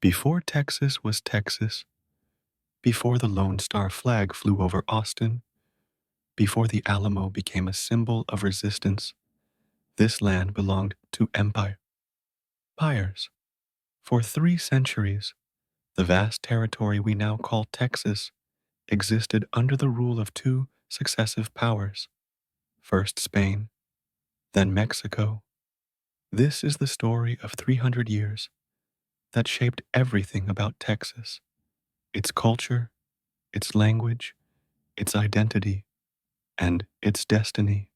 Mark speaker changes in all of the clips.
Speaker 1: Before Texas was Texas, before the Lone Star flag flew over Austin, before the Alamo became a symbol of resistance, this land belonged to empires. For 3 centuries, the vast territory we now call Texas existed under the rule of two successive powers, first Spain, then Mexico. This is the story of 300 years that shaped everything about Texas, its culture, its language, its identity, and its destiny.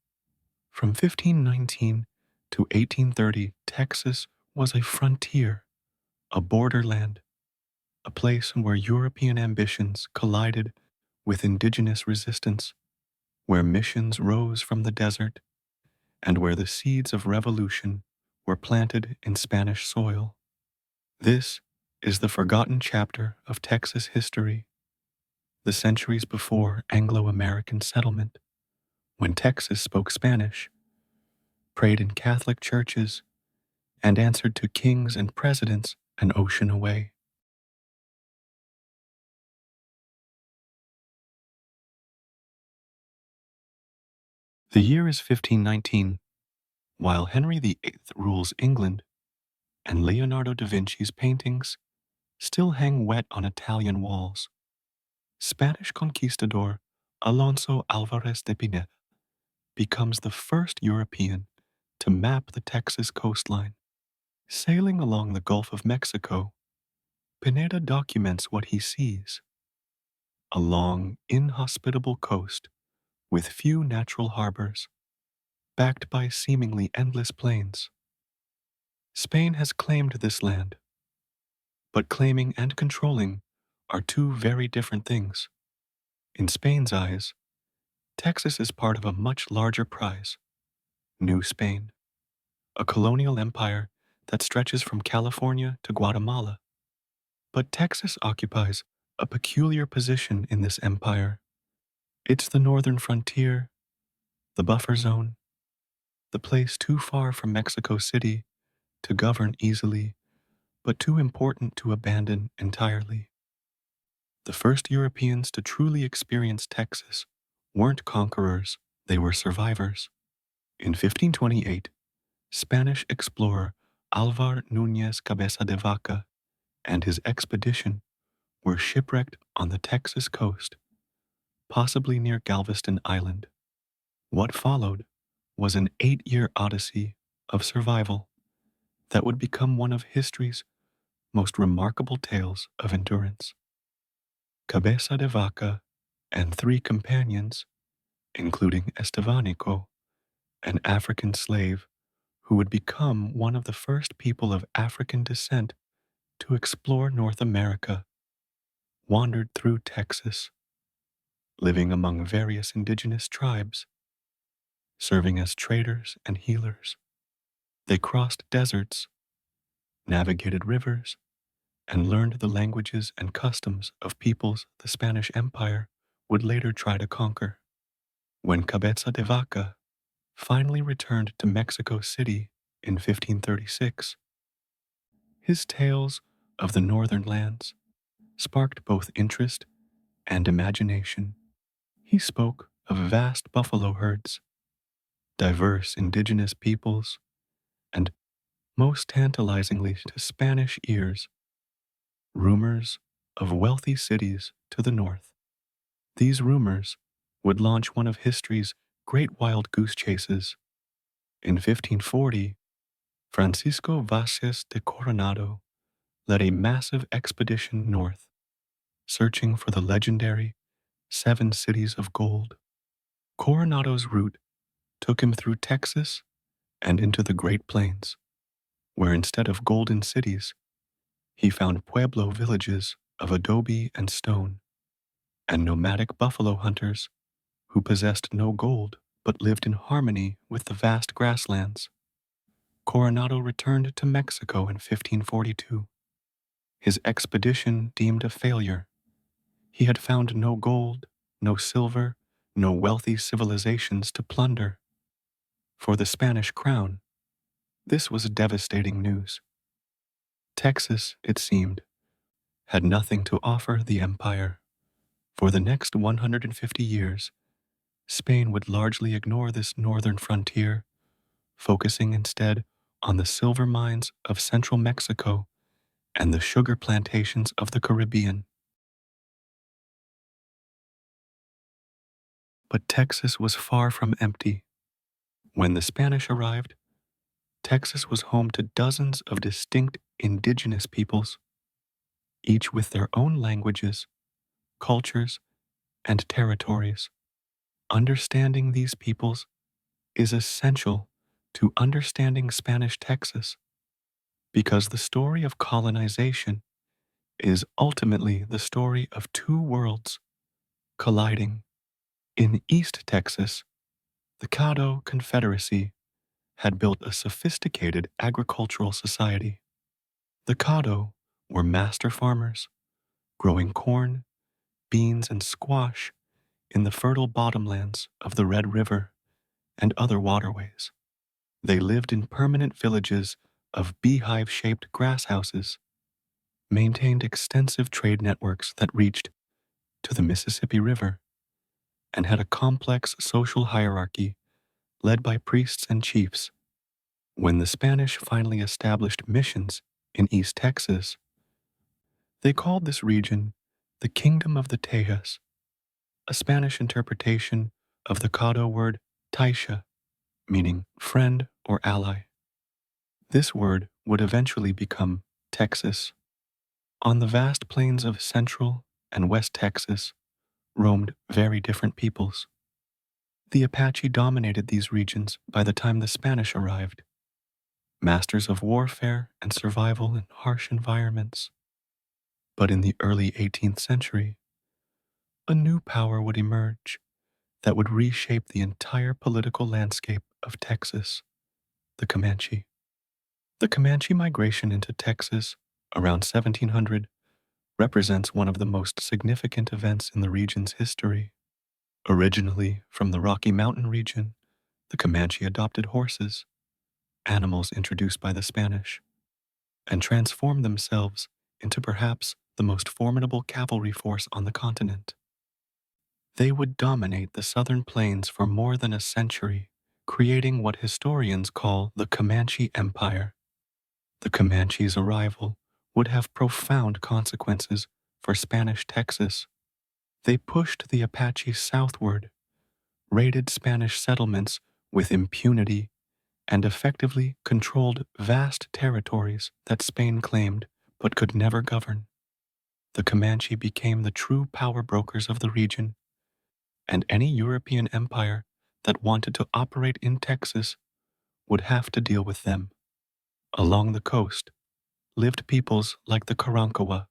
Speaker 1: From 1519 to 1830, Texas was a frontier, a borderland, a place where European ambitions collided with indigenous resistance, where missions rose from the desert, and where the seeds of revolution were planted in Spanish soil. This is the forgotten chapter of Texas history, the centuries before Anglo-American settlement, when Texas spoke Spanish, prayed in Catholic churches, and answered to kings and presidents an ocean away. The year is 1519, while Henry VIII rules England, and Leonardo da Vinci's paintings still hang wet on Italian walls. Spanish conquistador Alonso Alvarez de Pineda becomes the first European to map the Texas coastline. Sailing along the Gulf of Mexico, Pineda documents what he sees: a long, inhospitable coast with few natural harbors, backed by seemingly endless plains. Spain has claimed this land, but claiming and controlling are two very different things. In Spain's eyes, Texas is part of a much larger prize, New Spain, a colonial empire that stretches from California to Guatemala. But Texas occupies a peculiar position in this empire. It's the northern frontier, the buffer zone, the place too far from Mexico City to govern easily, but too important to abandon entirely. The first Europeans to truly experience Texas weren't conquerors, they were survivors. In 1528, Spanish explorer Alvar Núñez Cabeza de Vaca and his expedition were shipwrecked on the Texas coast, possibly near Galveston Island. What followed was an 8-year odyssey of survival that would become one of history's most remarkable tales of endurance. Cabeza de Vaca and 3 companions, including Estevanico, an African slave who would become one of the first people of African descent to explore North America, wandered through Texas, living among various indigenous tribes, serving as traders and healers. They crossed deserts, navigated rivers, and learned the languages and customs of peoples the Spanish Empire would later try to conquer. When Cabeza de Vaca finally returned to Mexico City in 1536, his tales of the northern lands sparked both interest and imagination. He spoke of vast buffalo herds, diverse indigenous peoples, and, most tantalizingly to Spanish ears, rumors of wealthy cities to the north. These rumors would launch one of history's great wild goose chases. In 1540, Francisco Vázquez de Coronado led a massive expedition north, searching for the legendary 7 cities of gold. Coronado's route took him through Texas and into the Great Plains, where instead of golden cities, he found pueblo villages of adobe and stone, and nomadic buffalo hunters who possessed no gold but lived in harmony with the vast grasslands. Coronado returned to Mexico in 1542, his expedition deemed a failure. He had found no gold, no silver, no wealthy civilizations to plunder. For the Spanish crown, this was devastating news. Texas, it seemed, had nothing to offer the empire. For the next 150 years, Spain would largely ignore this northern frontier, focusing instead on the silver mines of central Mexico and the sugar plantations of the Caribbean. But Texas was far from empty. When the Spanish arrived, Texas was home to dozens of distinct indigenous peoples, each with their own languages, cultures, and territories. Understanding these peoples is essential to understanding Spanish Texas because the story of colonization is ultimately the story of two worlds colliding. In East Texas, the Caddo Confederacy had built a sophisticated agricultural society. The Caddo were master farmers, growing corn, beans, and squash in the fertile bottomlands of the Red River and other waterways. They lived in permanent villages of beehive-shaped grass houses, maintained extensive trade networks that reached to the Mississippi River, and had a complex social hierarchy led by priests and chiefs. When the Spanish finally established missions in East Texas, they called this region the Kingdom of the Tejas, a Spanish interpretation of the Caddo word Taisha, meaning friend or ally. This word would eventually become Texas. On the vast plains of Central and West Texas roamed very different peoples. The Apache dominated these regions by the time the Spanish arrived, masters of warfare and survival in harsh environments. But in the early 18th century, a new power would emerge that would reshape the entire political landscape of Texas, the Comanche. The Comanche migration into Texas around 1700 represents one of the most significant events in the region's history. Originally from the Rocky Mountain region, the Comanche adopted horses, animals introduced by the Spanish, and transformed themselves into perhaps the most formidable cavalry force on the continent. They would dominate the southern plains for more than a century, creating what historians call the Comanche Empire. The Comanches' arrival would have profound consequences for Spanish Texas. They pushed the Apaches southward, raided Spanish settlements with impunity, and effectively controlled vast territories that Spain claimed but could never govern. The Comanche became the true power brokers of the region, and any European empire that wanted to operate in Texas would have to deal with them. Along the coast lived peoples like the Karankawa,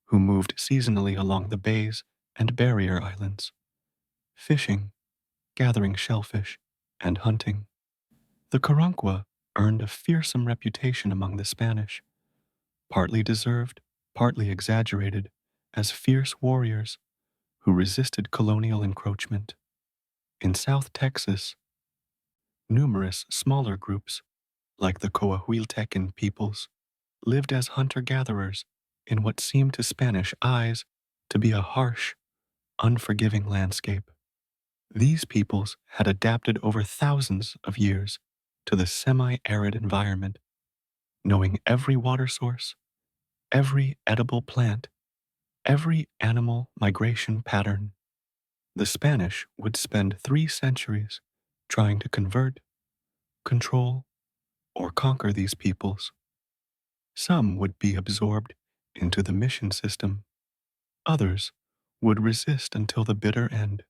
Speaker 1: who moved seasonally along the bays and barrier islands, fishing, gathering shellfish, and hunting. The Karankawa earned a fearsome reputation among the Spanish, partly deserved, partly exaggerated, as fierce warriors who resisted colonial encroachment. In South Texas, numerous smaller groups, like the Coahuiltecan peoples, lived as hunter-gatherers in what seemed to Spanish eyes to be a harsh, unforgiving landscape. These peoples had adapted over thousands of years to the semi-arid environment, knowing every water source, every edible plant, every animal migration pattern. The Spanish would spend 3 centuries trying to convert, control, or conquer these peoples. Some would be absorbed into the mission system. Others would resist until the bitter end.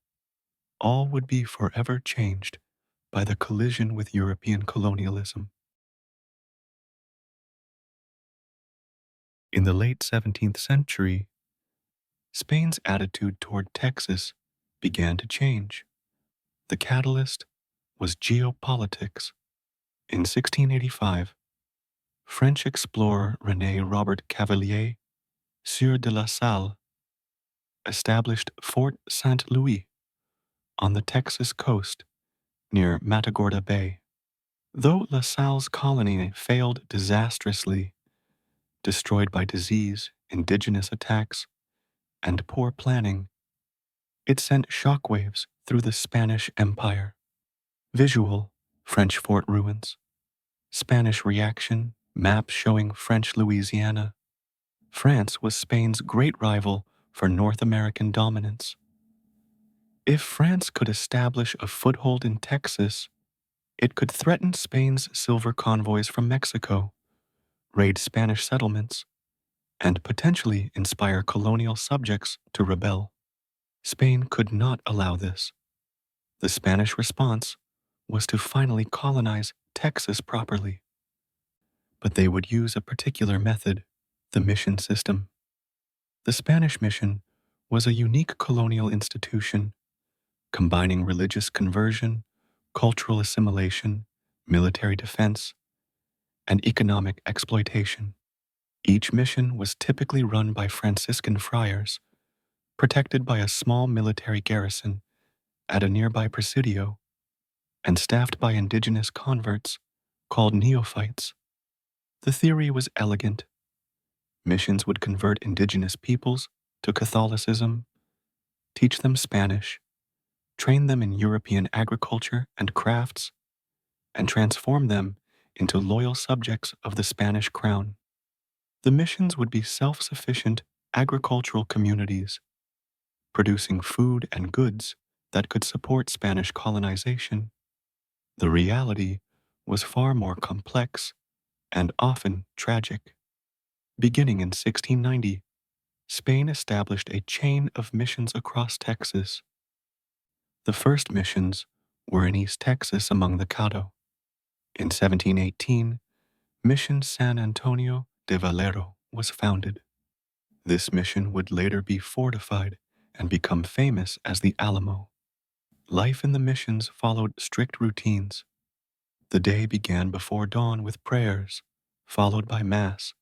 Speaker 1: All would be forever changed by the collision with European colonialism. In the late 17th century, Spain's attitude toward Texas began to change. The catalyst was geopolitics. In 1685, French explorer René Robert Cavelier, Sieur de La Salle, established Fort St. Louis on the Texas coast near Matagorda Bay. Though La Salle's colony failed disastrously, destroyed by disease, indigenous attacks, and poor planning. It sent shockwaves through the Spanish Empire. Visual, French fort ruins. Spanish reaction, maps showing French Louisiana. France was Spain's great rival for North American dominance. If France could establish a foothold in Texas, it could threaten Spain's silver convoys from Mexico, raid Spanish settlements, and potentially inspire colonial subjects to rebel. Spain could not allow this. The Spanish response was to finally colonize Texas properly. But they would use a particular method, the mission system. The Spanish mission was a unique colonial institution, combining religious conversion, cultural assimilation, military defense, and economic exploitation. Each mission was typically run by Franciscan friars, protected by a small military garrison at a nearby presidio, and staffed by indigenous converts called neophytes. The theory was elegant. Missions would convert indigenous peoples to Catholicism, teach them Spanish, train them in European agriculture and crafts, and transform them into loyal subjects of the Spanish crown. The missions would be self-sufficient agricultural communities, producing food and goods that could support Spanish colonization. The reality was far more complex and often tragic. Beginning in 1690, Spain established a chain of missions across Texas. The first missions were in East Texas among the Caddo. In 1718, Mission San Antonio de Valero was founded. This mission would later be fortified and become famous as the Alamo. Life in the missions followed strict routines. The day began before dawn with prayers, followed by Mass.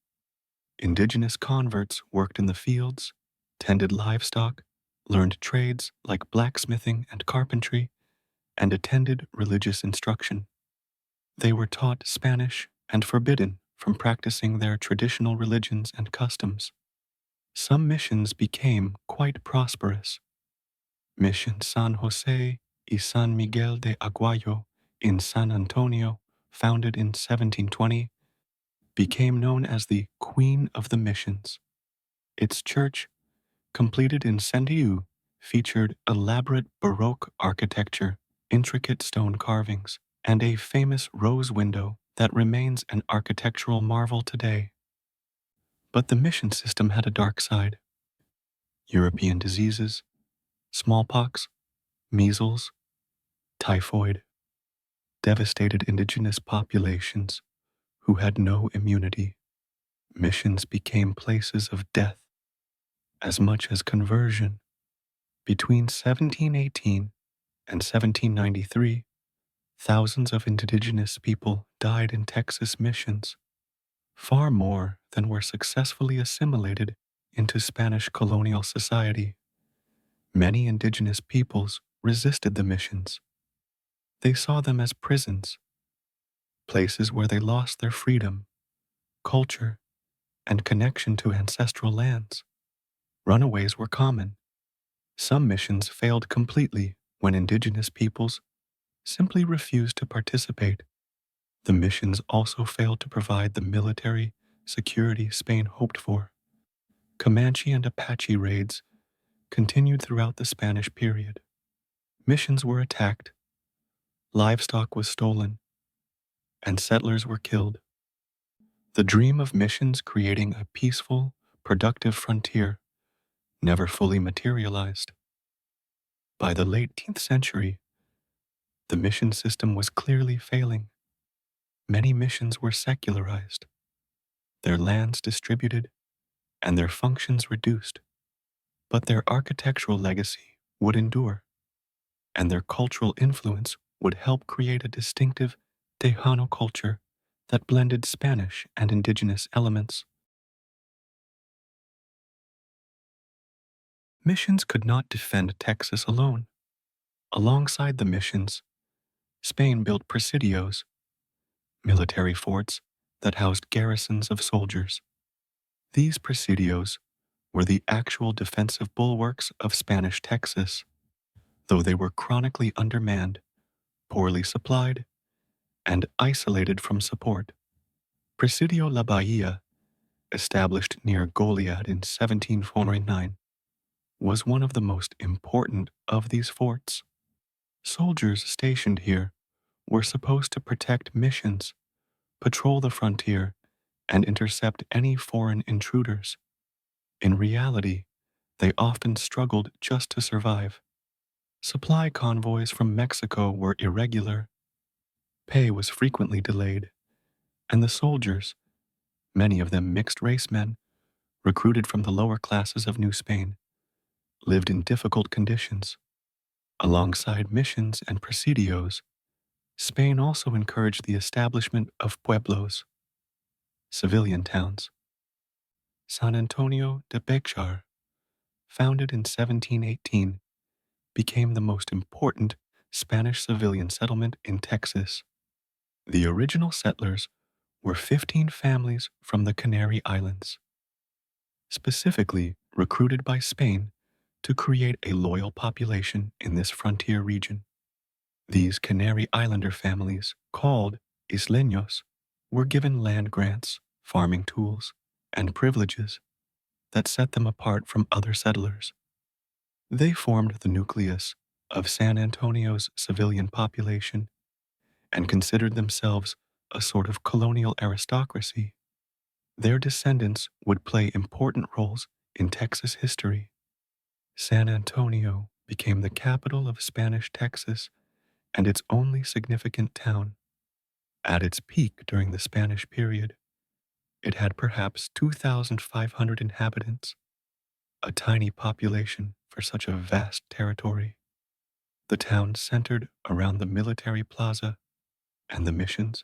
Speaker 1: Indigenous converts worked in the fields, tended livestock, learned trades like blacksmithing and carpentry, and attended religious instruction. They were taught Spanish and forbidden from practicing their traditional religions and customs. Some missions became quite prosperous. Mission San Jose y San Miguel de Aguayo in San Antonio, founded in 1720, became known as the Queen of the Missions. Its church, completed in Sendiu, featured elaborate Baroque architecture, intricate stone carvings, and a famous rose window that remains an architectural marvel today. But the mission system had a dark side. European diseases, smallpox, measles, typhoid, devastated indigenous populations who had no immunity. Missions became places of death as much as conversion. Between 1718 and 1793, thousands of indigenous people died in Texas missions, far more than were successfully assimilated into Spanish colonial society. Many indigenous peoples resisted the missions. They saw them as prisons, places where they lost their freedom, culture, and connection to ancestral lands. Runaways were common. Some missions failed completely when indigenous peoples simply refused to participate. The missions also failed to provide the military security Spain hoped for. Comanche and Apache raids continued throughout the Spanish period. Missions were attacked, livestock was stolen, and settlers were killed. The dream of missions creating a peaceful, productive frontier never fully materialized. By the late 18th century, the mission system was clearly failing. Many missions were secularized, their lands distributed, and their functions reduced. But their architectural legacy would endure, and their cultural influence would help create a distinctive Tejano culture that blended Spanish and indigenous elements. Missions could not defend Texas alone. Alongside the missions, Spain built presidios, military forts that housed garrisons of soldiers. These presidios were the actual defensive bulwarks of Spanish Texas, though they were chronically undermanned, poorly supplied, and isolated from support. Presidio La Bahia, established near Goliad in 1749, was one of the most important of these forts. Soldiers stationed here were supposed to protect missions, patrol the frontier, and intercept any foreign intruders. In reality, they often struggled just to survive. Supply convoys from Mexico were irregular, pay was frequently delayed, and the soldiers, many of them mixed-race men, recruited from the lower classes of New Spain, lived in difficult conditions. Alongside missions and presidios, Spain also encouraged the establishment of pueblos, civilian towns. San Antonio de Bechar, founded in 1718, became the most important Spanish civilian settlement in Texas. The original settlers were 15 families from the Canary Islands, specifically recruited by Spain to create a loyal population in this frontier region. These Canary Islander families, called isleños, were given land grants, farming tools, and privileges that set them apart from other settlers. They formed the nucleus of San Antonio's civilian population and considered themselves a sort of colonial aristocracy. Their descendants would play important roles in Texas history. San Antonio became the capital of Spanish Texas and its only significant town. At its peak during the Spanish period, it had perhaps 2,500 inhabitants, a tiny population for such a vast territory. The town centered around the military plaza and the missions,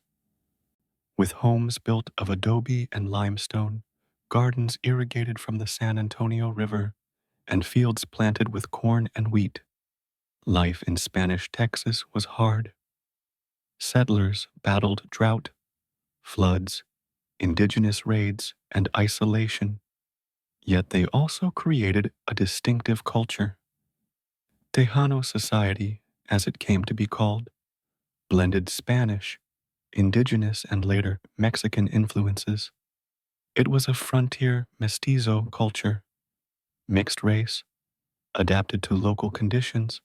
Speaker 1: with homes built of adobe and limestone, gardens irrigated from the San Antonio River, and fields planted with corn and wheat. Life in Spanish Texas was hard. Settlers battled drought, floods, indigenous raids, and isolation, yet they also created a distinctive culture. Tejano society, as it came to be called, blended Spanish, indigenous, and later Mexican influences. It was a frontier mestizo culture, mixed race, adapted to local conditions,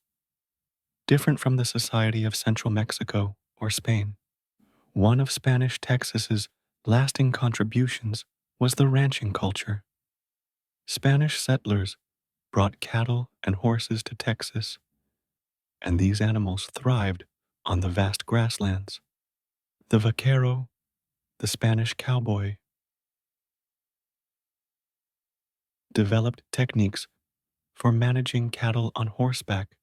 Speaker 1: different from the society of central Mexico or Spain. One of Spanish Texas's lasting contributions was the ranching culture. Spanish settlers brought cattle and horses to Texas, and these animals thrived on the vast grasslands. The vaquero, the Spanish cowboy, developed techniques for managing cattle on horseback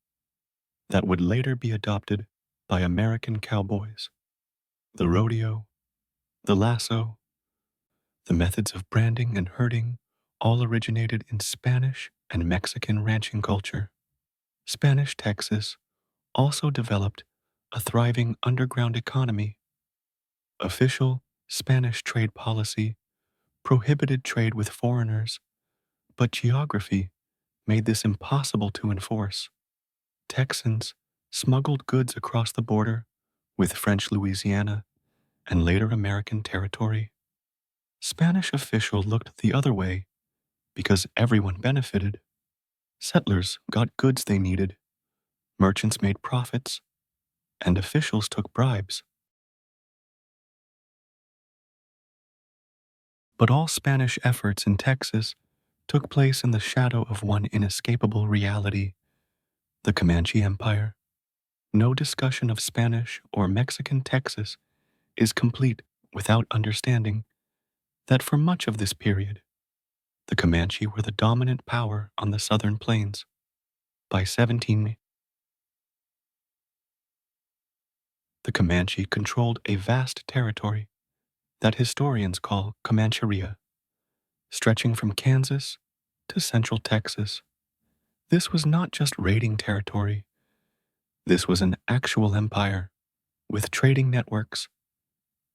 Speaker 1: that would later be adopted by American cowboys. The rodeo, the lasso, the methods of branding and herding all originated in Spanish and Mexican ranching culture. Spanish Texas also developed a thriving underground economy. Official Spanish trade policy prohibited trade with foreigners, but geography made this impossible to enforce. Texans smuggled goods across the border with French Louisiana and later American territory. Spanish officials looked the other way because everyone benefited. Settlers got goods they needed, merchants made profits, and officials took bribes. But all Spanish efforts in Texas took place in the shadow of one inescapable reality: the Comanche Empire. No discussion of Spanish or Mexican Texas is complete without understanding that for much of this period, the Comanche were the dominant power on the southern plains. By 17, the Comanche controlled a vast territory that historians call Comancheria, stretching from Kansas to central Texas. This was not just raiding territory. This was an actual empire with trading networks,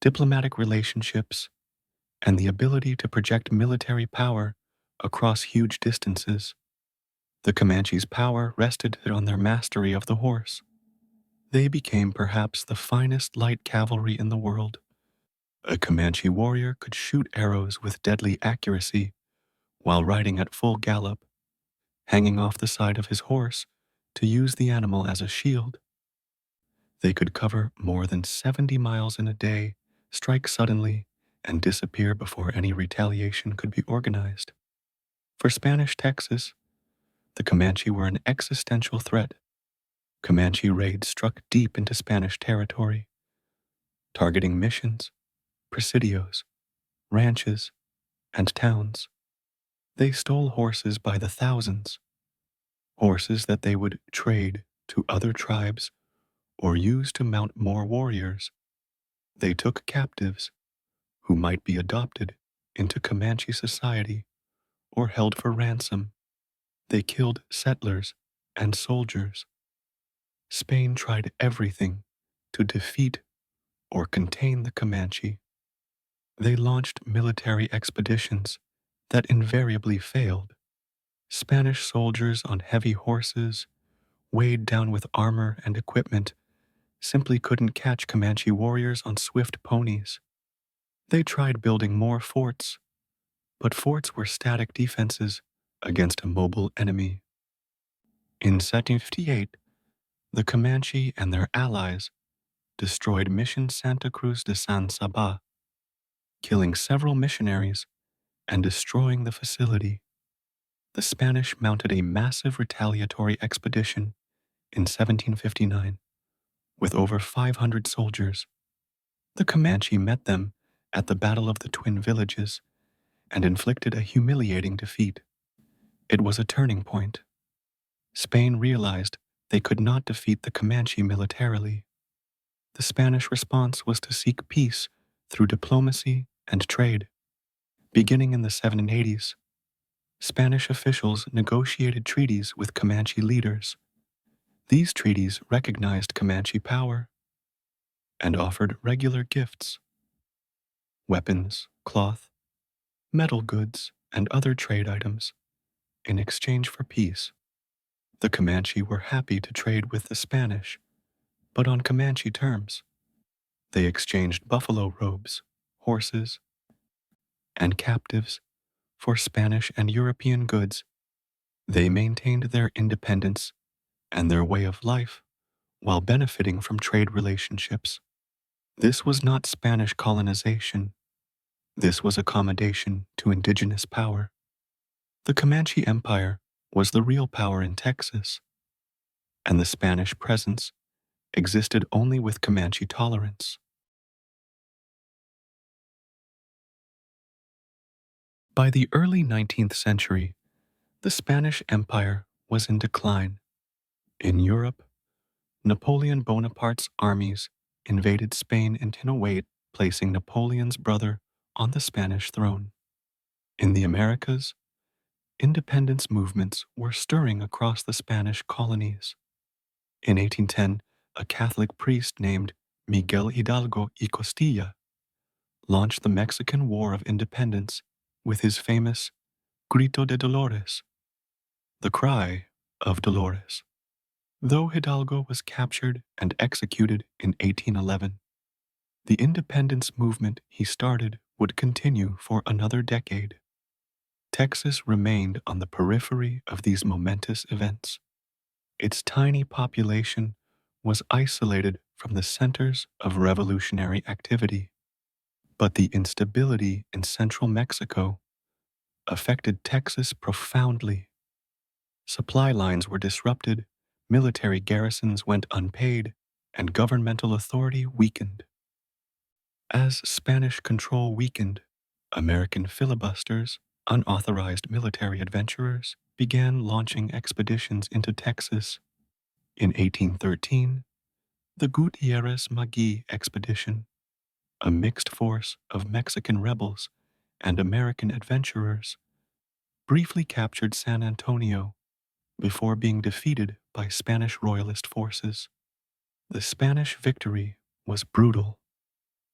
Speaker 1: diplomatic relationships, and the ability to project military power across huge distances. The Comanches' power rested on their mastery of the horse. They became perhaps the finest light cavalry in the world. A Comanche warrior could shoot arrows with deadly accuracy while riding at full gallop, hanging off the side of his horse to use the animal as a shield. They could cover more than 70 miles in a day, strike suddenly, and disappear before any retaliation could be organized. For Spanish Texas, the Comanche were an existential threat. Comanche raids struck deep into Spanish territory, targeting missions, presidios, ranches, and towns. They stole horses by the thousands, horses that they would trade to other tribes or use to mount more warriors. They took captives who might be adopted into Comanche society or held for ransom. They killed settlers and soldiers. Spain tried everything to defeat or contain the Comanche. They launched military expeditions that invariably failed. Spanish soldiers on heavy horses, weighed down with armor and equipment, simply couldn't catch Comanche warriors on swift ponies. They tried building more forts, but forts were static defenses against a mobile enemy. In 1758, the Comanche and their allies destroyed Mission Santa Cruz de San Saba, killing several missionaries and destroying the facility. The Spanish mounted a massive retaliatory expedition in 1759 with over 500 soldiers. The Comanche met them at the Battle of the Twin Villages and inflicted a humiliating defeat. It was a turning point. Spain realized they could not defeat the Comanche militarily. The Spanish response was to seek peace through diplomacy and trade. Beginning in the 1780s, Spanish officials negotiated treaties with Comanche leaders. These treaties recognized Comanche power and offered regular gifts: weapons, cloth, metal goods, and other trade items in exchange for peace. The Comanche were happy to trade with the Spanish, but on Comanche terms. They exchanged buffalo robes, horses, and captives for Spanish and European goods. They maintained their independence and their way of life while benefiting from trade relationships. This was not Spanish colonization. This was accommodation to indigenous power. The Comanche Empire was the real power in Texas, and the Spanish presence existed only with Comanche tolerance. By the early 19th century, the Spanish Empire was in decline. In Europe, Napoleon Bonaparte's armies invaded Spain in 1008, placing Napoleon's brother on the Spanish throne. In the Americas, independence movements were stirring across the Spanish colonies. In 1810, a Catholic priest named Miguel Hidalgo y Costilla launched the Mexican War of Independence with his famous Grito de Dolores, the cry of Dolores. Though Hidalgo was captured and executed in 1811, the independence movement he started would continue for another decade. Texas remained on the periphery of these momentous events. Its tiny population was isolated from the centers of revolutionary activity. But the instability in central Mexico affected Texas profoundly. Supply lines were disrupted, military garrisons went unpaid, and governmental authority weakened. As Spanish control weakened, American filibusters, unauthorized military adventurers, began launching expeditions into Texas. In 1813, the Gutierrez-Magee expedition, a mixed force of Mexican rebels and American adventurers, briefly captured San Antonio before being defeated by Spanish royalist forces. The Spanish victory was brutal.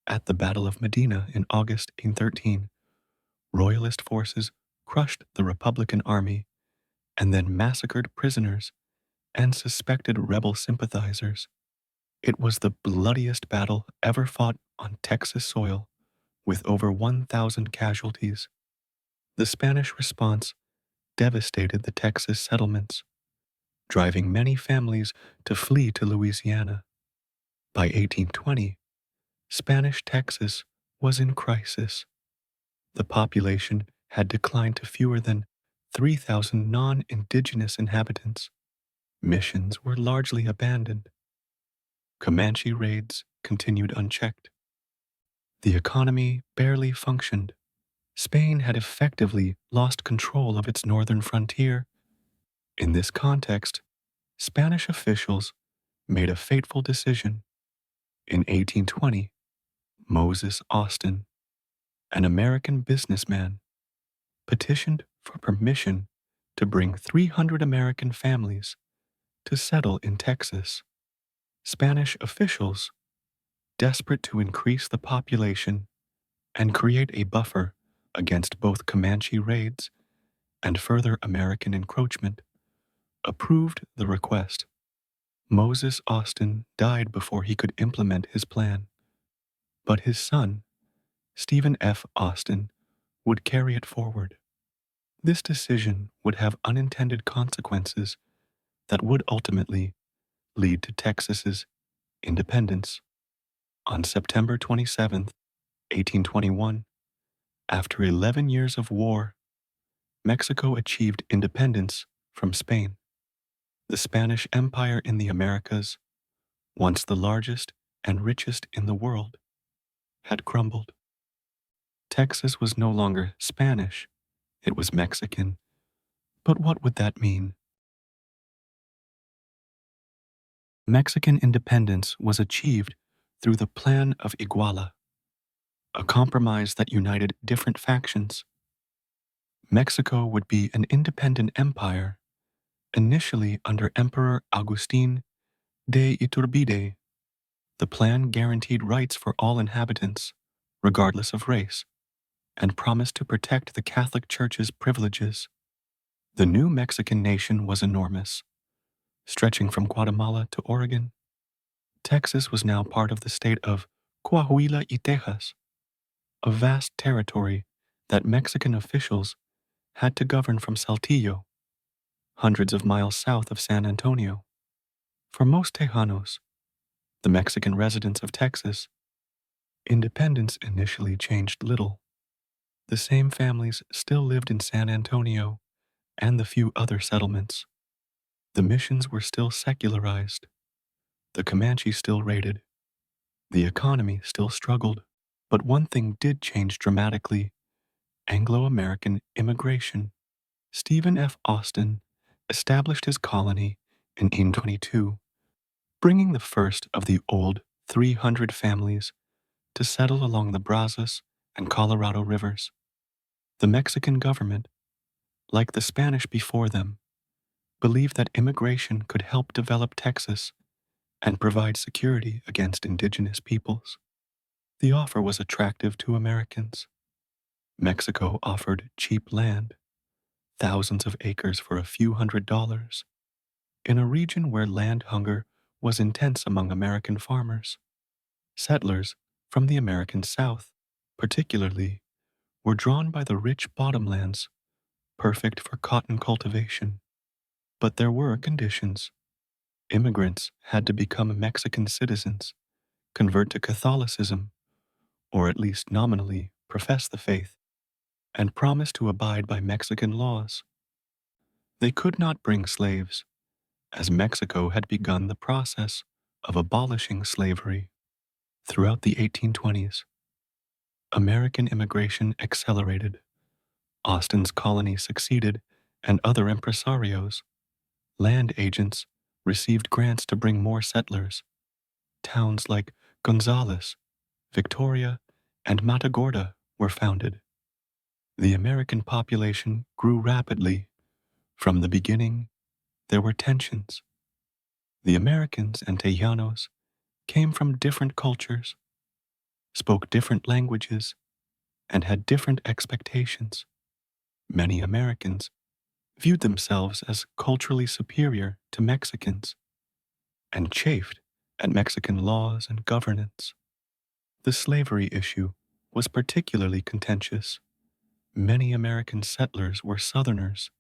Speaker 1: At the Battle of Medina in August 1813, Royalist forces crushed the Republican army and then massacred prisoners and suspected rebel sympathizers. It was the bloodiest battle ever fought on Texas soil, with over 1,000 casualties. The Spanish response devastated the Texas settlements, driving many families to flee to Louisiana. By 1820, Spanish Texas was in crisis. The population had declined to fewer than 3,000 non-indigenous inhabitants. Missions were largely abandoned. Comanche raids continued unchecked. The economy barely functioned. Spain had effectively lost control of its northern frontier. In this context, Spanish officials made a fateful decision. In 1820, Moses Austin, an American businessman, petitioned for permission to bring 300 American families to settle in Texas. Spanish officials, desperate to increase the population and create a buffer against both Comanche raids and further American encroachment, approved the request. Moses Austin died before he could implement his plan, but his son, Stephen F. Austin, would carry it forward. This decision would have unintended consequences that would ultimately lead to Texas's independence. On September 27, 1821, after 11 years of war, Mexico achieved independence from Spain. The Spanish Empire in the Americas, once the largest and richest in the world, had crumbled. Texas was no longer Spanish, it was Mexican. But what would that mean? Mexican independence was achieved through the Plan of Iguala, a compromise that united different factions. Mexico would be an independent empire, initially under Emperor Agustín de Iturbide. The plan guaranteed rights for all inhabitants, regardless of race, and promised to protect the Catholic Church's privileges. The new Mexican nation was enormous, stretching from Guatemala to Oregon. Texas was now part of the state of Coahuila y Texas, a vast territory that Mexican officials had to govern from Saltillo, hundreds of miles south of San Antonio. For most Tejanos, the Mexican residents of Texas, independence initially changed little. The same families still lived in San Antonio and the few other settlements. The missions were still secularized. The Comanche still raided. The economy still struggled. But one thing did change dramatically: Anglo-American immigration. Stephen F. Austin established his colony in 1822, bringing the first of the old 300 families to settle along the Brazos and Colorado rivers. The Mexican government, like the Spanish before them, believed that immigration could help develop Texas and provide security against indigenous peoples. The offer was attractive to Americans. Mexico offered cheap land, thousands of acres for a few $100s, in a region where land hunger was intense among American farmers. Settlers from the American South, particularly, were drawn by the rich bottomlands, perfect for cotton cultivation. But there were conditions. Immigrants had to become Mexican citizens, convert to Catholicism, or at least nominally profess the faith, and promise to abide by Mexican laws. They could not bring slaves, as Mexico had begun the process of abolishing slavery. Throughout the 1820s, American immigration accelerated. Austin's colony succeeded, and other impresarios, land agents, received grants to bring more settlers. Towns like Gonzales, Victoria, and Matagorda were founded. The American population grew rapidly. From the beginning, there were tensions. The Americans and Tejanos came from different cultures, spoke different languages, and had different expectations. Many Americans viewed themselves as culturally superior to Mexicans and chafed at Mexican laws and governance. The slavery issue was particularly contentious. Many American settlers were Southerners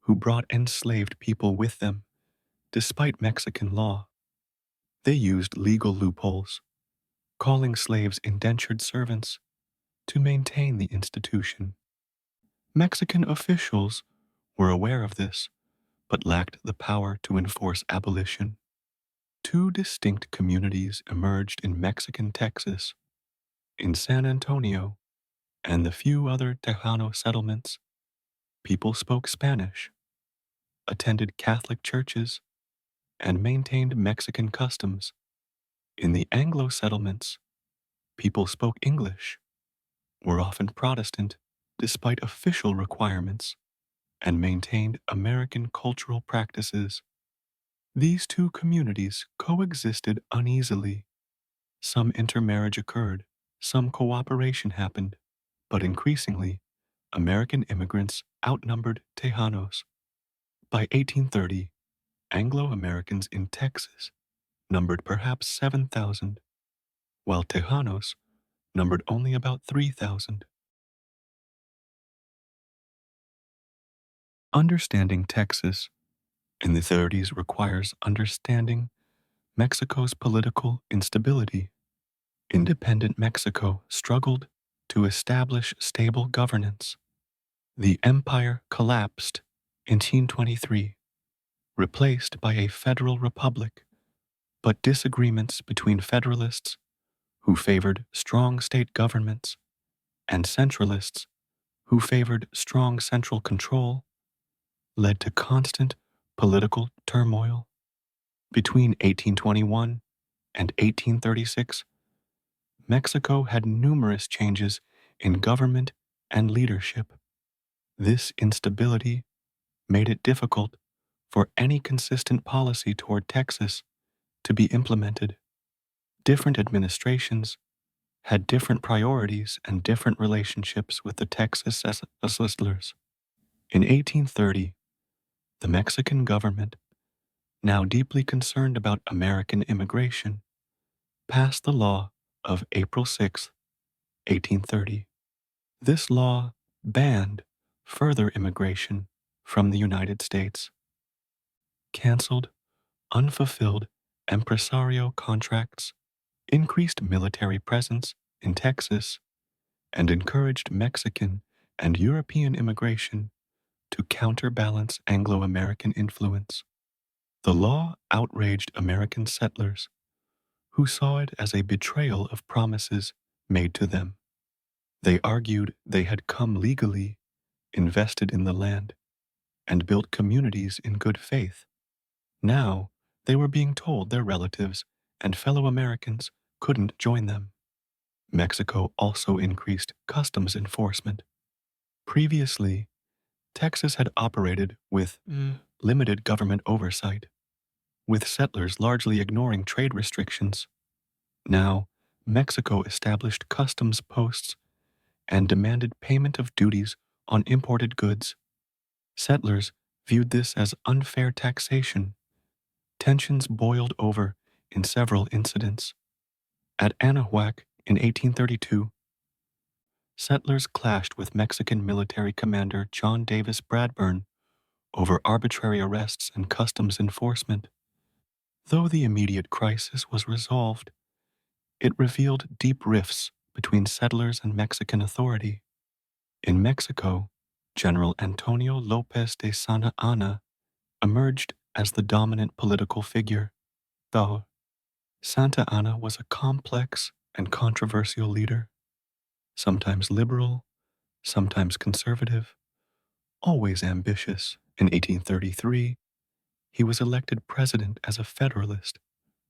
Speaker 1: who brought enslaved people with them, despite Mexican law. They used legal loopholes, calling slaves indentured servants, to maintain the institution. Mexican officials were aware of this, but lacked the power to enforce abolition. Two distinct communities emerged in Mexican Texas. In San Antonio and the few other Tejano settlements, people spoke Spanish, attended Catholic churches, and maintained Mexican customs. In the Anglo settlements, people spoke English, were often Protestant despite official requirements, and maintained American cultural practices. These two communities coexisted uneasily. Some intermarriage occurred, some cooperation happened, but increasingly, American immigrants outnumbered Tejanos. By 1830, Anglo Americans in Texas numbered perhaps 7,000, while Tejanos numbered only about 3,000. Understanding Texas in the 30s requires understanding Mexico's political instability. Independent Mexico struggled to establish stable governance. The empire collapsed in 1823, replaced by a federal republic, but disagreements between Federalists, who favored strong state governments, and Centralists, who favored strong central control, led to constant political turmoil. Between 1821 and 1836, Mexico had numerous changes in government and leadership. This instability made it difficult for any consistent policy toward Texas to be implemented. Different administrations had different priorities and different relationships with the Texas settlers. In 1830, the Mexican government, now deeply concerned about American immigration, passed the law of April 6, 1830. This law banned further immigration from the United States, canceled unfulfilled empresario contracts, increased military presence in Texas, and encouraged Mexican and European immigration to counterbalance Anglo American influence. The law outraged American settlers, who saw it as a betrayal of promises made to them. They argued they had come legally, invested in the land, and built communities in good faith. Now, they were being told their relatives and fellow Americans couldn't join them. Mexico also increased customs enforcement. Previously, Texas had operated with limited government oversight, with settlers largely ignoring trade restrictions. Now, Mexico established customs posts and demanded payment of duties on imported goods. Settlers viewed this as unfair taxation. Tensions boiled over in several incidents. At Anahuac in 1832, settlers clashed with Mexican military commander John Davis Bradburn over arbitrary arrests and customs enforcement. Though the immediate crisis was resolved, it revealed deep rifts between settlers and Mexican authority. In Mexico, General Antonio Lopez de Santa Anna emerged as the dominant political figure, though Santa Anna was a complex and controversial leader, sometimes liberal, sometimes conservative, always ambitious. In 1833, he was elected president as a Federalist,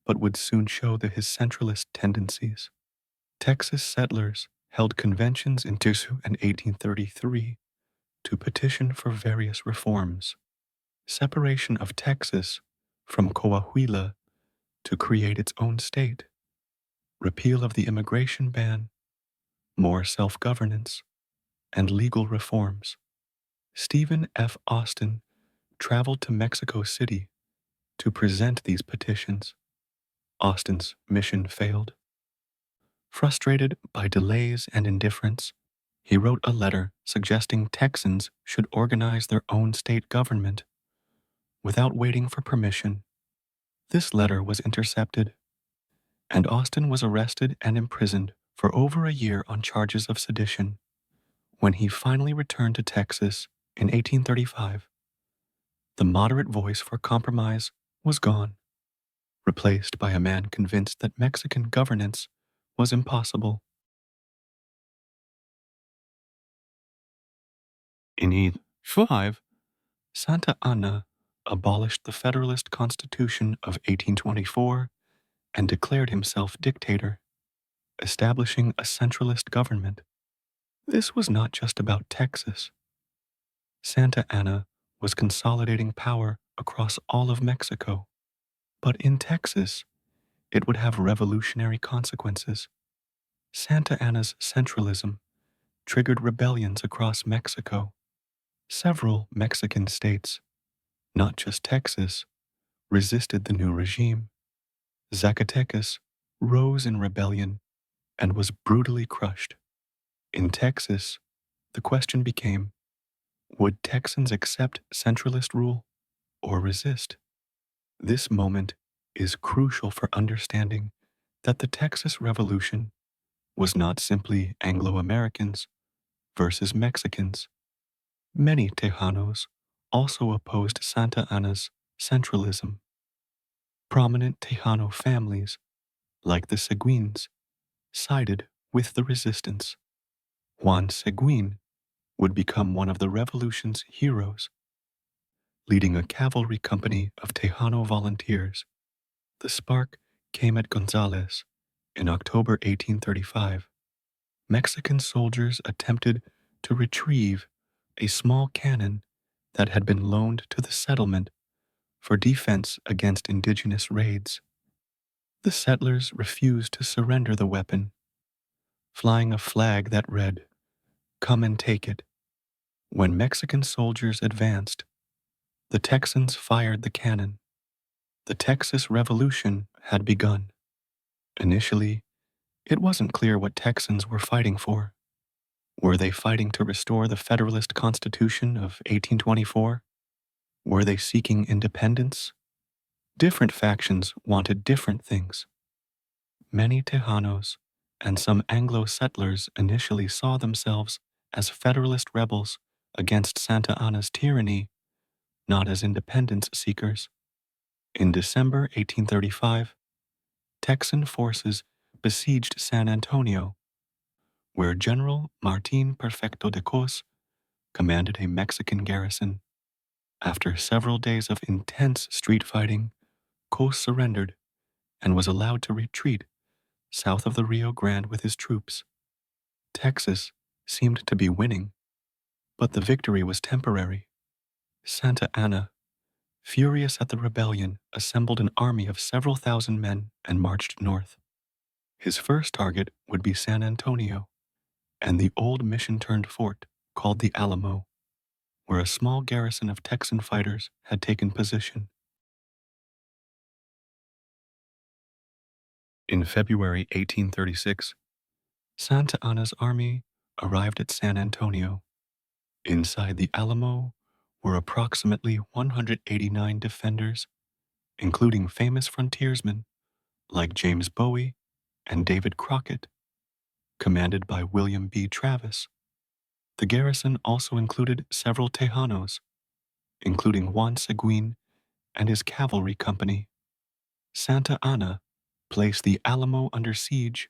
Speaker 1: but would soon show his centralist tendencies. Texas settlers held conventions in Tucson in 1833 to petition for various reforms. Separation of Texas from Coahuila to create its own state, repeal of the immigration ban, more self-governance, and legal reforms. Stephen F. Austin traveled to Mexico City to present these petitions. Austin's mission failed. Frustrated by delays and indifference, he wrote a letter suggesting Texans should organize their own state government without waiting for permission. This letter was intercepted, and Austin was arrested and imprisoned for over a year on charges of sedition. When he finally returned to Texas in 1835, the moderate voice for compromise was gone, replaced by a man convinced that Mexican governance was impossible. In 1805, Santa Anna abolished the Federalist Constitution of 1824 and declared himself dictator, establishing a centralist government. This was not just about Texas. Santa Anna was consolidating power across all of Mexico. But in Texas, it would have revolutionary consequences. Santa Anna's centralism triggered rebellions across Mexico. Several Mexican states, not just Texas, resisted the new regime. Zacatecas rose in rebellion and was brutally crushed. In Texas, the question became, would Texans accept centralist rule or resist? This moment is crucial for understanding that the Texas Revolution was not simply Anglo-Americans versus Mexicans. Many Tejanos also opposed Santa Anna's centralism. Prominent Tejano families, like the Seguins, sided with the resistance. Juan Seguin would become one of the revolution's heroes, leading a cavalry company of Tejano volunteers. The spark came at Gonzales in October 1835. Mexican soldiers attempted to retrieve a small cannon that had been loaned to the settlement for defense against indigenous raids. The settlers refused to surrender the weapon, flying a flag that read, "Come and take it." When Mexican soldiers advanced, the Texans fired the cannon. The Texas Revolution had begun. Initially, it wasn't clear what Texans were fighting for. Were they fighting to restore the Federalist Constitution of 1824? Were they seeking independence? Different factions wanted different things. Many Tejanos and some Anglo settlers initially saw themselves as Federalist rebels against Santa Anna's tyranny, not as independence seekers. In December 1835, Texan forces besieged San Antonio, where General Martin Perfecto de Cos commanded a Mexican garrison. After several days of intense street fighting, Cos surrendered and was allowed to retreat south of the Rio Grande with his troops. Texas seemed to be winning, but the victory was temporary. Santa Anna, furious at the rebellion, assembled an army of several thousand men and marched north. His first target would be San Antonio and the old mission-turned fort called the Alamo, where a small garrison of Texan fighters had taken position. In February 1836, Santa Anna's army arrived at San Antonio. Inside the Alamo were approximately 189 defenders, including famous frontiersmen like James Bowie and David Crockett, commanded by William B. Travis. The garrison also included several Tejanos, including Juan Seguin and his cavalry company. Santa Anna placed the Alamo under siege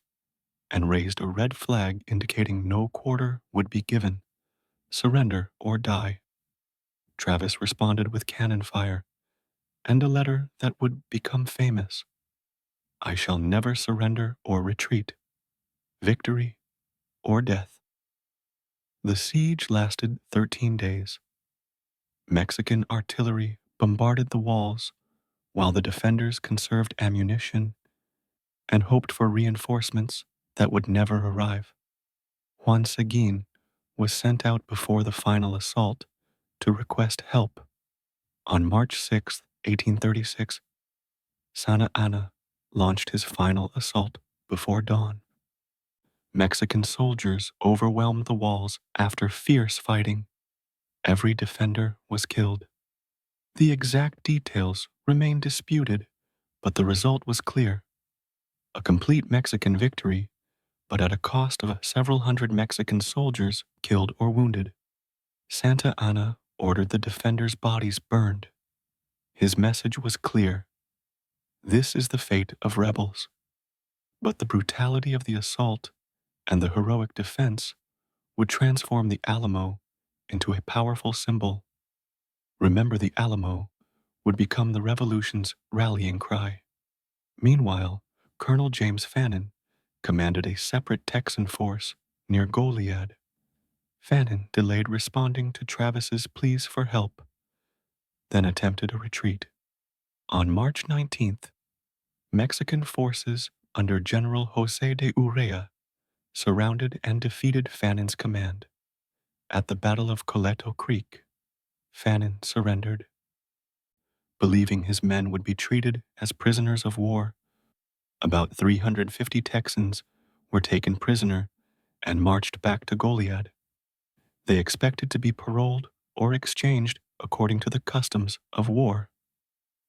Speaker 1: and raised a red flag indicating no quarter would be given, surrender or die. Travis responded with cannon fire and a letter that would become famous. "I shall never surrender or retreat, victory or death." The siege lasted 13 days. Mexican artillery bombarded the walls while the defenders conserved ammunition and hoped for reinforcements that would never arrive. Juan Seguin was sent out before the final assault to request help. On March 6, 1836, Santa Anna launched his final assault before dawn. Mexican soldiers overwhelmed the walls after fierce fighting. Every defender was killed. The exact details remain disputed, but the result was clear. A complete Mexican victory, but at a cost of several hundred Mexican soldiers killed or wounded. Santa Anna ordered the defenders' bodies burned. His message was clear. This is the fate of rebels. But the brutality of the assault and the heroic defense would transform the Alamo into a powerful symbol. Remember the Alamo would become the revolution's rallying cry. Meanwhile, Colonel James Fannin commanded a separate Texan force near Goliad. Fannin delayed responding to Travis's pleas for help, then attempted a retreat. On March 19th, Mexican forces under General José de Urrea surrounded and defeated Fannin's command. At the Battle of Coleto Creek, Fannin surrendered. Believing his men would be treated as prisoners of war, about 350 Texans were taken prisoner and marched back to Goliad. They expected to be paroled or exchanged according to the customs of war.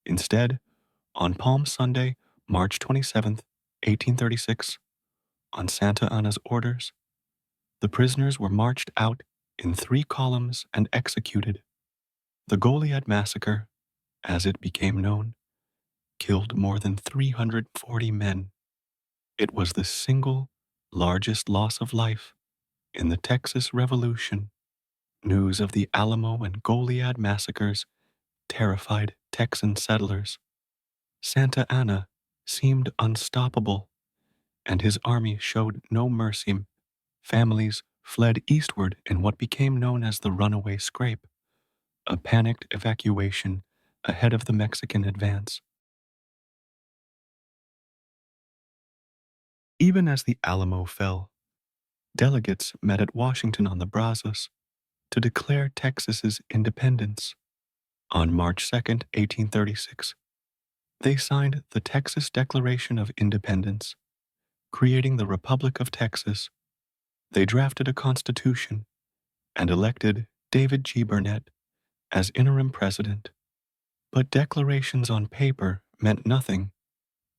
Speaker 1: Instead, on Palm Sunday, March 27, 1836, on Santa Anna's orders, the prisoners were marched out in 3 columns and executed. The Goliad Massacre, as it became known, killed more than 340 men. It was the single largest loss of life in the Texas Revolution. News of the Alamo and Goliad massacres terrified Texan settlers. Santa Anna seemed unstoppable, and his army showed no mercy. Families fled eastward in what became known as the Runaway Scrape, a panicked evacuation ahead of the Mexican advance. Even as the Alamo fell, delegates met at Washington on the Brazos to declare Texas's independence. On March 2, 1836, they signed the Texas Declaration of Independence, creating the Republic of Texas. They drafted a constitution and elected David G. Burnett as interim president. But declarations on paper meant nothing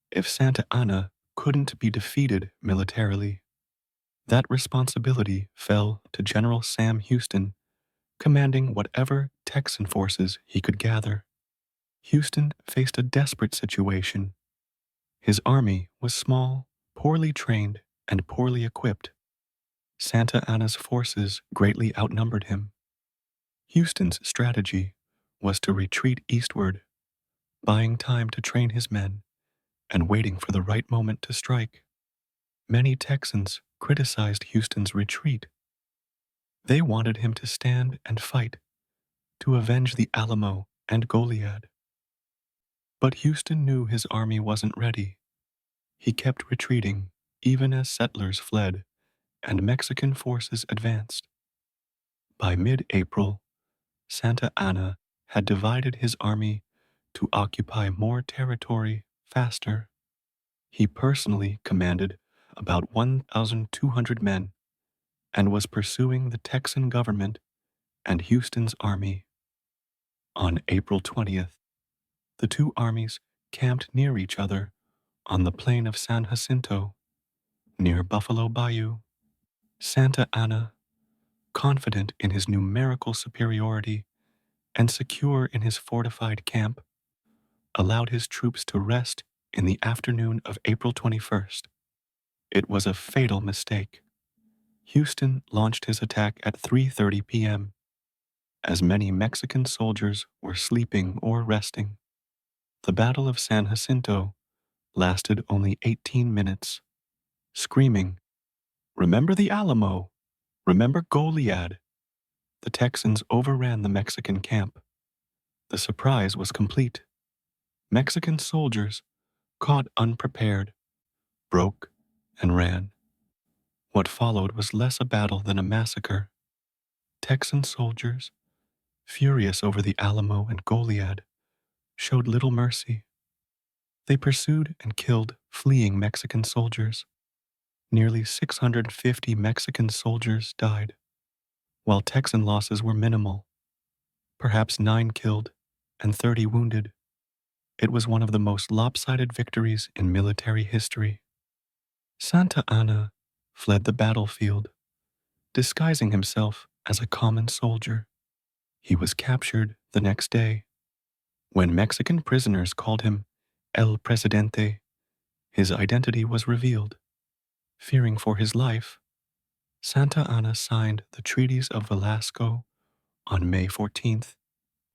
Speaker 1: if Santa Anna couldn't be defeated militarily. That responsibility fell to General Sam Houston, commanding whatever Texan forces he could gather. Houston faced a desperate situation. His army was small, poorly trained, and poorly equipped. Santa Anna's forces greatly outnumbered him. Houston's strategy was to retreat eastward, buying time to train his men and waiting for the right moment to strike. Many Texans criticized Houston's retreat. They wanted him to stand and fight to avenge the Alamo and Goliad. But Houston knew his army wasn't ready. He kept retreating even as settlers fled and Mexican forces advanced. By mid-April, Santa Anna had divided his army to occupy more territory faster. He personally commanded about 1,200 men and was pursuing the Texan government and Houston's army. On April 20th, the two armies camped near each other on the plain of San Jacinto, near Buffalo Bayou. Santa Anna, confident in his numerical superiority and secure in his fortified camp, allowed his troops to rest in the afternoon of April 21st. It was a fatal mistake. Houston launched his attack at 3:30 p.m., as many Mexican soldiers were sleeping or resting. The Battle of San Jacinto lasted only 18 minutes. Screaming, "Remember the Alamo! Remember Goliad!" the Texans overran the Mexican camp. The surprise was complete. Mexican soldiers, caught unprepared, broke and ran. What followed was less a battle than a massacre. Texan soldiers, furious over the Alamo and Goliad, showed little mercy. They pursued and killed fleeing Mexican soldiers. Nearly 650 Mexican soldiers died, while Texan losses were minimal, perhaps 9 killed and 30 wounded. It was one of the most lopsided victories in military history. Santa Anna fled the battlefield, disguising himself as a common soldier. He was captured the next day. When Mexican prisoners called him El Presidente, his identity was revealed. Fearing for his life, Santa Anna signed the Treaties of Velasco on May 14,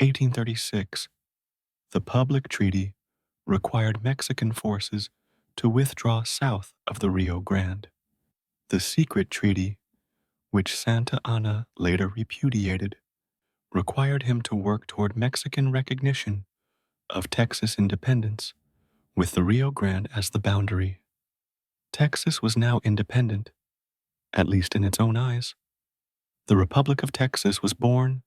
Speaker 1: 1836. The public treaty required Mexican forces to withdraw south of the Rio Grande. The secret treaty, which Santa Anna later repudiated, required him to work toward Mexican recognition of Texas independence, with the Rio Grande as the boundary. Texas was now independent, at least in its own eyes. The Republic of Texas was born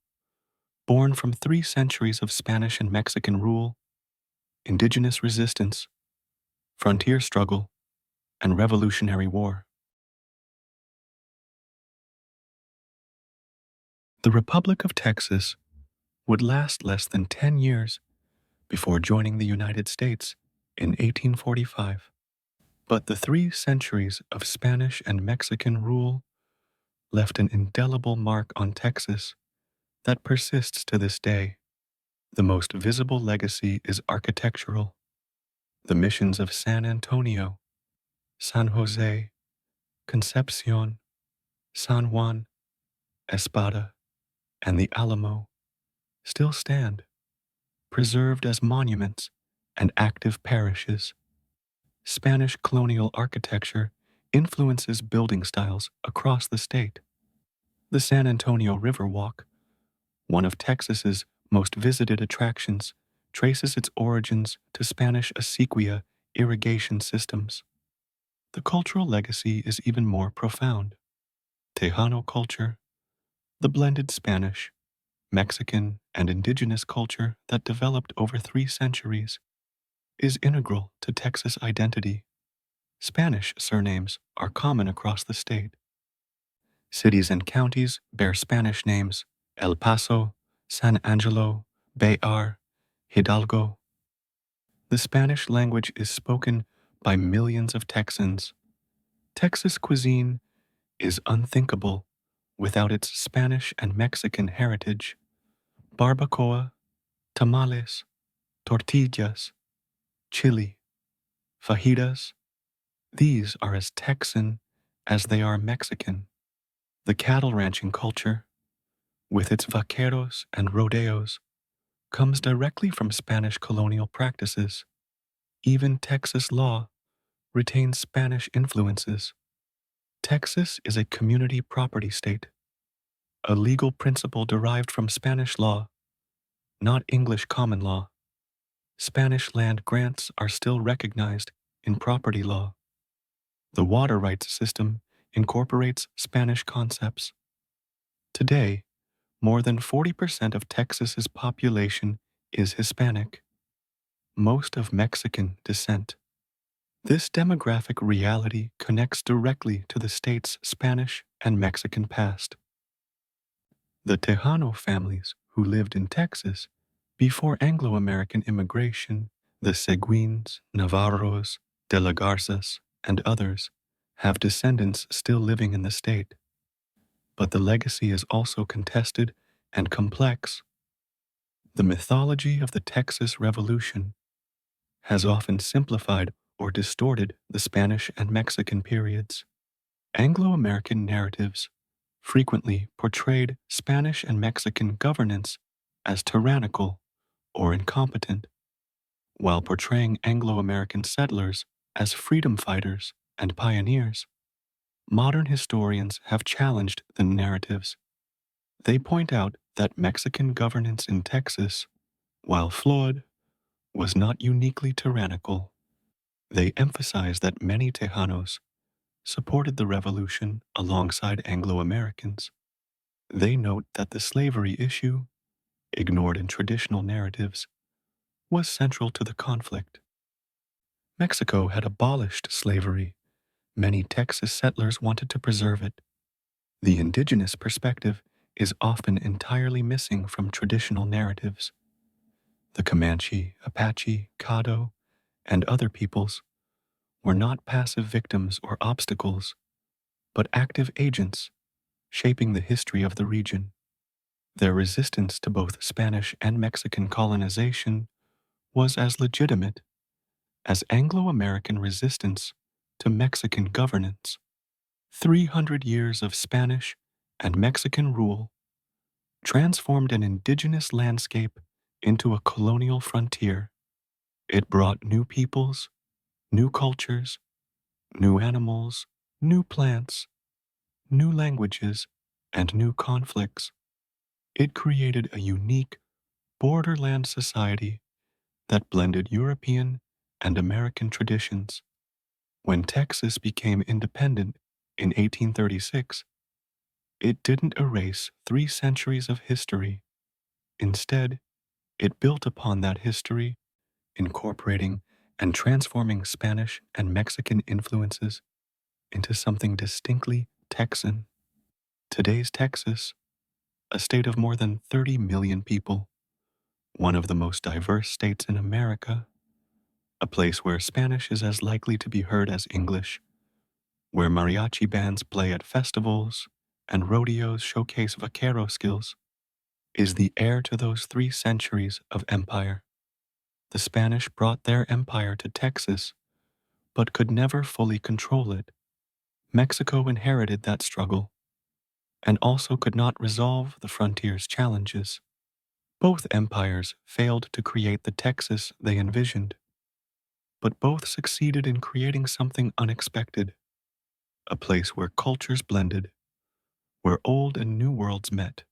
Speaker 1: from 3 centuries of Spanish and Mexican rule, indigenous resistance, frontier struggle, and Revolutionary War. The Republic of Texas would last less than 10 years before joining the United States in 1845. But the 3 centuries of Spanish and Mexican rule left an indelible mark on Texas that persists to this day. The most visible legacy is architectural. The missions of San Antonio, San Jose, Concepcion, San Juan, Espada, and the Alamo still stand, preserved as monuments and active parishes. Spanish colonial architecture influences building styles across the state. The San Antonio River Walk, one of Texas's most visited attractions, traces its origins to Spanish acequia irrigation systems. The cultural legacy is even more profound. Tejano culture, the blended Spanish, Mexican, and indigenous culture that developed over 3 centuries, is integral to Texas identity. Spanish surnames are common across the state. Cities and counties bear Spanish names: El Paso, San Angelo, Bayar, Hidalgo. The Spanish language is spoken by millions of Texans. Texas cuisine is unthinkable without its Spanish and Mexican heritage. Barbacoa, tamales, tortillas, chili, fajitas, these are as Texan as they are Mexican. The cattle ranching culture, with its vaqueros and rodeos, comes directly from Spanish colonial practices. Even Texas law retains Spanish influences. Texas is a community property state, a legal principle derived from Spanish law, not English common law. Spanish land grants are still recognized in property law. The water rights system incorporates Spanish concepts. Today, more than 40% of Texas's population is Hispanic, most of Mexican descent. This demographic reality connects directly to the state's Spanish and Mexican past. The Tejano families who lived in Texas before Anglo-American immigration, the Seguins, Navarros, de la Garzas, and others, have descendants still living in the state. But the legacy is also contested and complex. The mythology of the Texas Revolution has often simplified or distorted the Spanish and Mexican periods. Anglo-American narratives frequently portrayed Spanish and Mexican governance as tyrannical or incompetent, while portraying Anglo-American settlers as freedom fighters and pioneers. Modern historians have challenged the narratives. They point out that Mexican governance in Texas, while flawed, was not uniquely tyrannical. They emphasize that many Tejanos supported the revolution alongside Anglo-Americans. They note that the slavery issue, ignored in traditional narratives, was central to the conflict. Mexico had abolished slavery. Many Texas settlers wanted to preserve it. The indigenous perspective is often entirely missing from traditional narratives. The Comanche, Apache, Caddo, and other peoples were not passive victims or obstacles, but active agents shaping the history of the region. Their resistance to both Spanish and Mexican colonization was as legitimate as Anglo-American resistance to Mexican governance. 300 years of Spanish and Mexican rule transformed an indigenous landscape into a colonial frontier. It brought new peoples, new cultures, new animals, new plants, new languages, and new conflicts. It created a unique borderland society that blended European and American traditions. When Texas became independent in 1836, it didn't erase 3 centuries of history. Instead, it built upon that history, incorporating and transforming Spanish and Mexican influences into something distinctly Texan. Today's Texas, a state of more than 30 million people, one of the most diverse states in America, a place where Spanish is as likely to be heard as English, where mariachi bands play at festivals and rodeos showcase vaquero skills, is the heir to those 3 centuries of empire. The Spanish brought their empire to Texas, but could never fully control it. Mexico inherited that struggle, and also could not resolve the frontier's challenges. Both empires failed to create the Texas they envisioned, but both succeeded in creating something unexpected, a place where cultures blended, where old and new worlds met,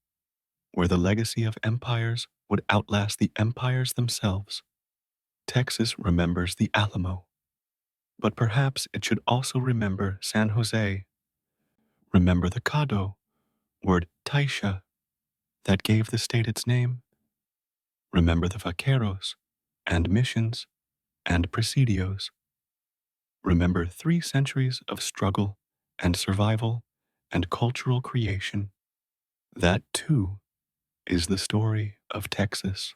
Speaker 1: where the legacy of empires would outlast the empires themselves. Texas remembers the Alamo, but perhaps it should also remember San Jose, remember the Caddo, word Taisha, that gave the state its name, remember the vaqueros and missions and presidios. Remember 3 centuries of struggle and survival and cultural creation. That, too, is the story of Texas.